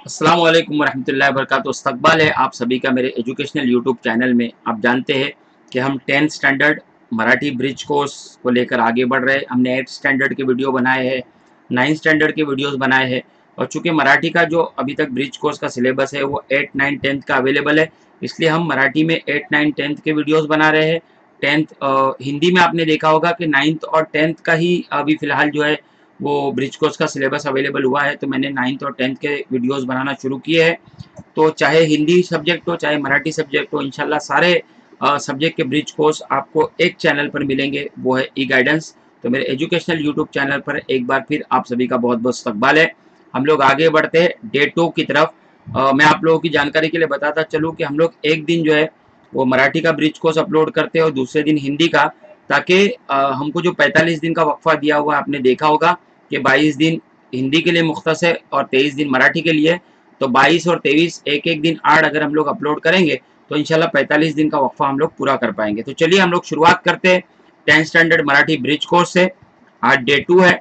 अस्सलाम वालेकुम रहमतुल्लाहि व बरकातुहू। इस्तकबाल है आप सभी का मेरे एजुकेशनल यूट्यूब चैनल में। आप जानते हैं कि हम 10th standard Marathi bridge course को लेकर आगे बढ़ रहे हैं। हमने 8th स्टैंडर्ड के वीडियो बनाए हैं, 9th स्टैंडर्ड के वीडियोस बनाए हैं और चूंकि मराठी का जो अभी तक ब्रिज कोर्स का सिलेबस है वो 8, 9, 10th का अवेलेबल है, इसलिए हम मराठी में 8, 9, 10th के वीडियोज़ बना रहे हैं। 10th हिंदी में आपने देखा होगा कि 9th और 10th का ही अभी फ़िलहाल जो है वो ब्रिज कोर्स का सिलेबस अवेलेबल हुआ है, तो मैंने 9th और 10th के वीडियोस बनाना शुरू किए हैं। तो चाहे हिंदी सब्जेक्ट हो, चाहे मराठी सब्जेक्ट हो, इंशाल्लाह सारे सब्जेक्ट के ब्रिज कोर्स आपको एक चैनल पर मिलेंगे, वो है ई गाइडेंस। तो मेरे एजुकेशनल यूट्यूब चैनल पर एक बार फिर आप सभी का बहुत बहुत इस्तकबाल है। हम लोग आगे बढ़ते हैं डे 2 की तरफ। मैं आप लोगों की जानकारी के लिए बताता चलूँ कि हम लोग एक दिन जो है वो मराठी का ब्रिज कोर्स अपलोड करते हैं और दूसरे दिन हिंदी का, ताकि हमको जो 45 दिन का वक्फा दिया हुआ आपने देखा होगा कि 22 दिन हिंदी के लिए मुख्तस है और 23 दिन मराठी के लिए। तो 22 और 23 एक एक दिन आड़ अगर हम लोग अपलोड करेंगे तो इंशाल्लाह 45 दिन का वक्फा हम लोग पूरा कर पाएंगे। तो चलिए हम लोग शुरुआत करते हैं 10th standard Marathi bridge course से। आज डे 2 है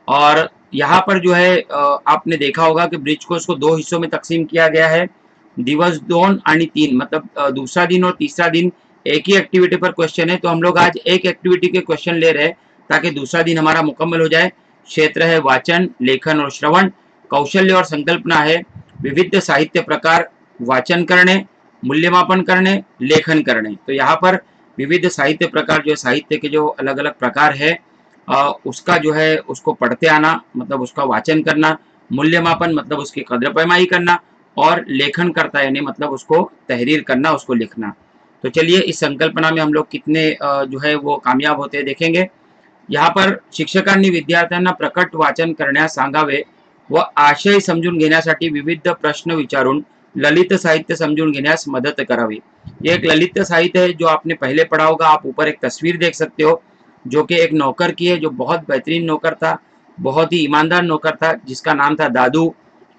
और यहाँ पर जो है आपने देखा होगा कि ब्रिज कोर्स को 2 हिस्सों में तकसीम किया गया है। दिवस 2 आणि 3 मतलब दूसरा दिन और तीसरा दिन एक ही एक्टिविटी पर क्वेश्चन है, तो हम लोग आज एक एक्टिविटी के क्वेश्चन ले रहे हैं ताकि दूसरा दिन हमारा मुकम्मल हो जाए। क्षेत्र है वाचन, लेखन और श्रवण। कौशल्य और संकल्पना है विविध साहित्य प्रकार वाचन करणे, मूल्यमापन करणे, लेखन करणे। तो यहाँ पर विविध साहित्य प्रकार जो साहित्य के जो अलग अलग प्रकार है उसका जो है उसको पढ़ते आना मतलब उसका वाचन करना, मूल्यमापन मतलब उसकी कद्र पैमाई करना और लेखन करता यानी मतलब उसको तहरीर करना, उसको लिखना। तो चलिए इस संकल्पना में हम लोग कितने जो है वो कामयाब होते हैं देखेंगे। यहाँ पर शिक्षकांनी विद्यार्थ्यांना प्रकट वाचन करण्यास सांगावे व आशय समजून घेण्यासाठी विविध प्रश्न विचारून ललित साहित्य समझून घेण्यास मदद करावी। ये एक ललित साहित्य है जो आपने पहले पढ़ा होगा। आप ऊपर एक तस्वीर देख सकते हो जो कि एक नौकर की है, जो बहुत बेहतरीन नौकर था, बहुत ही ईमानदार नौकर था जिसका नाम था दादू।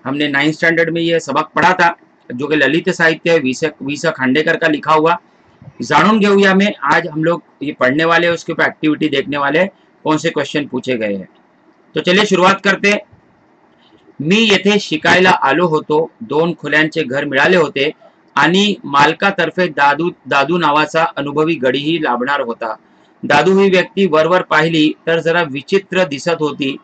हमने 9th स्टैंडर्ड में ये सबक पढ़ा था जो कि ललित साहित्य है, वी.स. खांडेकर का लिखा हुआ। जाणून घेऊया में आज हम लोग ये पढ़ने वाले हैं, उसके ऊपर एक्टिविटी देखने वाले कौन से क्वेश्चन पूछे गए हैं। तो चलिए शुरुआत करते। मी येथे शिकायला आलो होतो, 2 खोल्यांचे घर मिळाले होते आणि मालकातर्फे दादू दादू नावाचा अनुभवी गडीही लाभणार होता। दादू ही व्यक्ती वरवर पाहिली तर जरा विचित्र दिसत होती।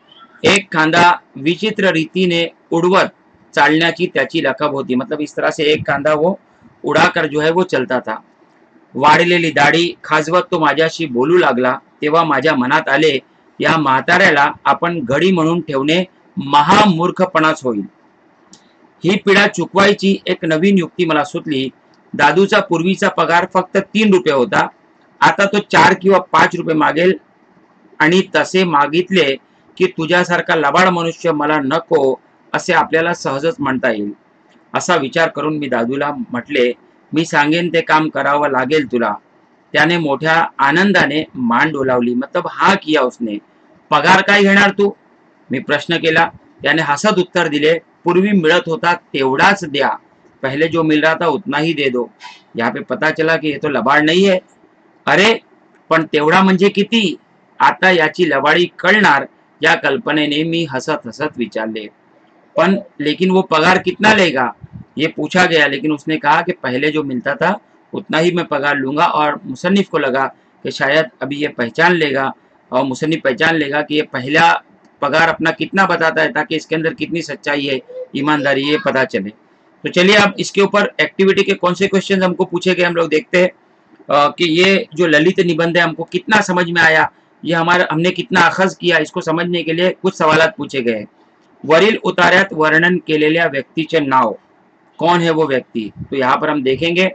एक खांदा विचित्र रीतीने उड़वत चालण्याची त्याची लकब होती, मतलब इस तरह से एक खांदा वो उड़ाकर जो है वो चलता था। वाढलेली दाढी खाजवत तो माझ्याशी बोलू लागला, तेव्हा माझ्या मनात आले या म्हाताऱ्याला आपण गडी म्हणून ठेवणे महामूर्खपणाच होईल। ही पिढा चुकवायची एक नवीन युक्ती मला सुचली। दादूचा पूर्वीचा पगार फक्त 3 रुपये होता, आता तो 4 किंवा 5 रुपये मागेल आणि तसे मागितले की तुझ्यासारखा लबाड मनुष्य मला नको असे आपल्याला सहजच म्हणता येईल। असा विचार करून मी दादूला म्हटले, मी सांगेन ते काम करावं लागेल तुला। त्याने मोठ्या आनंदाने मान डोलावली, मतलब हा किया उसने। पगार काय घेणार तू? मी प्रश्न केला। त्याने हसत उत्तर दिले, पूर्वी मिळत होता तेवढाच द्या, पहले जो मिल रहा था उतना ही दे दो। यहाँ पे पता चला कि ये तो लबाड नहीं है। अरे पण तेवढा म्हणजे किती? आता याची लबाडी कळणार या कल्पनेने मी हसत हसत विचारले, पण लेकिन वो पगार कितना लेगा? ये पूछा गया, लेकिन उसने कहा कि पहले जो मिलता था उतना ही मैं पगार लूंगा। और मुसन्निफ को लगा कि शायद अभी ये पहचान लेगा और मुसन्निफ पहचान लेगा कि ये पहला पगार अपना कितना बताता है, ताकि इसके अंदर कितनी सच्चाई है, ईमानदारी, ये पता चले। तो चलिए अब इसके ऊपर एक्टिविटी के कौन से क्वेश्चन हमको पूछे गए हम लोग देखते हैं कि ये जो ललित निबंध है हमको कितना समझ में आया, ये हमारा हमने कितना अखज किया, इसको समझने के लिए कुछ सवाल पूछे गए। वरील उतार्यात वर्णन केलेल्या व्यक्तीचे नाव, कौन है वो व्यक्ति? तो यहाँ पर हम देखेंगे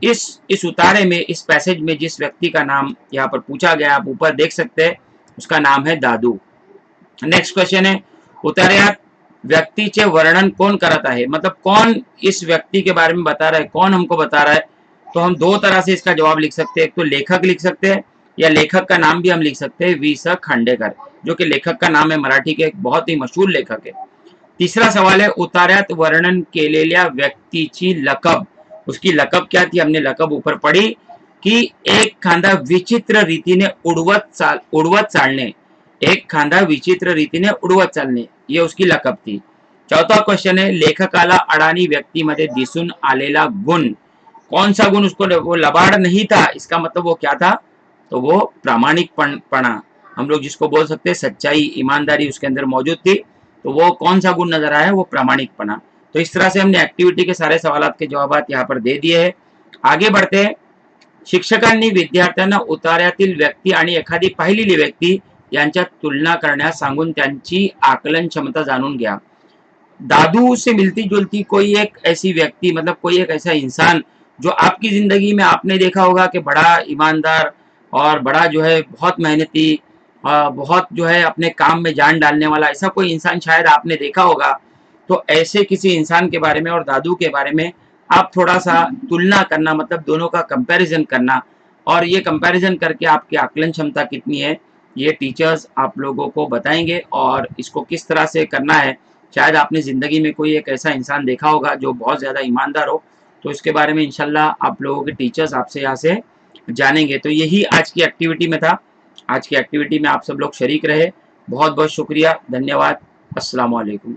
इस उतारे में, इस पैसेज में जिस व्यक्ति का नाम यहाँ पर पूछा गया आप ऊपर देख सकते हैं, उसका नाम है दादू। नेक्स्ट क्वेश्चन है, उतार्यात व्यक्तिचे वर्णन कौन करता है, मतलब कौन इस व्यक्ति के बारे में बता रहा है, कौन हमको बता रहा है। तो हम दो तरह से इसका जवाब लिख सकते हैं, एक तो लेखक लिख सकते हैं या लेखक का नाम भी हम लिख सकते हैं वी.स. खांडेकर, जो कि लेखक का नाम है, मराठी के एक बहुत ही मशहूर लेखक है। तीसरा सवाल है, उतार्यात वर्णन केलेल्या व्यक्तीची लकब, उसकी लकब क्या थी? हमने लकब ऊपर पढ़ी कि एक खांदा विचित्र रीतीने उड़वत चालने, एक खांदा विचित्र रीतीने उड़वत चालने, ये उसकी लकब थी। चौथा क्वेश्चन है, लेखकाला अडाणी व्यक्तीमध्ये दिसून आलेला गुण, कौन सा गुण उसको, वो लबाड़ नहीं था, इसका मतलब वो क्या था, तो वो प्रामाणिकपना, हम लोग जिसको बोल सकते हैं सच्चाई, ईमानदारी उसके अंदर मौजूद थी। तो वो कौन सा गुण नजर आया, वो प्रामाणिकपना। तो इस तरह से हमने एक्टिविटी के सारे सवालात के जवाब यहाँ पर दे दिए हैं। आगे बढ़ते हैं। शिक्षकांनी विद्यार्थ्यांना उतार्यातील व्यक्ती आणि एखादी पाहिलेली व्यक्ती यांच्यात तुलना करण्यास सांगून त्यांची आकलन क्षमता जाणून घ्या। दादू से मिलती जुलती कोई एक ऐसी व्यक्ति, मतलब कोई एक ऐसा इंसान जो आपकी जिंदगी में आपने देखा होगा कि बड़ा ईमानदार और बड़ा जो है बहुत मेहनती, बहुत जो है अपने काम में जान डालने वाला, ऐसा कोई इंसान शायद आपने देखा होगा। तो ऐसे किसी इंसान के बारे में और दादू के बारे में आप थोड़ा सा तुलना करना, मतलब दोनों का कंपैरिजन करना, और ये कंपैरिजन करके आपकी आकलन क्षमता कितनी है ये टीचर्स आप लोगों को बताएंगे। और इसको किस तरह से करना है, शायद आपने ज़िंदगी में कोई एक ऐसा इंसान देखा होगा जो बहुत ज़्यादा ईमानदार हो, तो इसके बारे में इंशाल्लाह आप लोगों के टीचर्स आपसे यहाँ से जानेंगे। तो यही आज की एक्टिविटी में था। आज की एक्टिविटी में आप सब लोग शरीक रहे, बहुत बहुत शुक्रिया, धन्यवाद, अस्सलाम वालेकुम।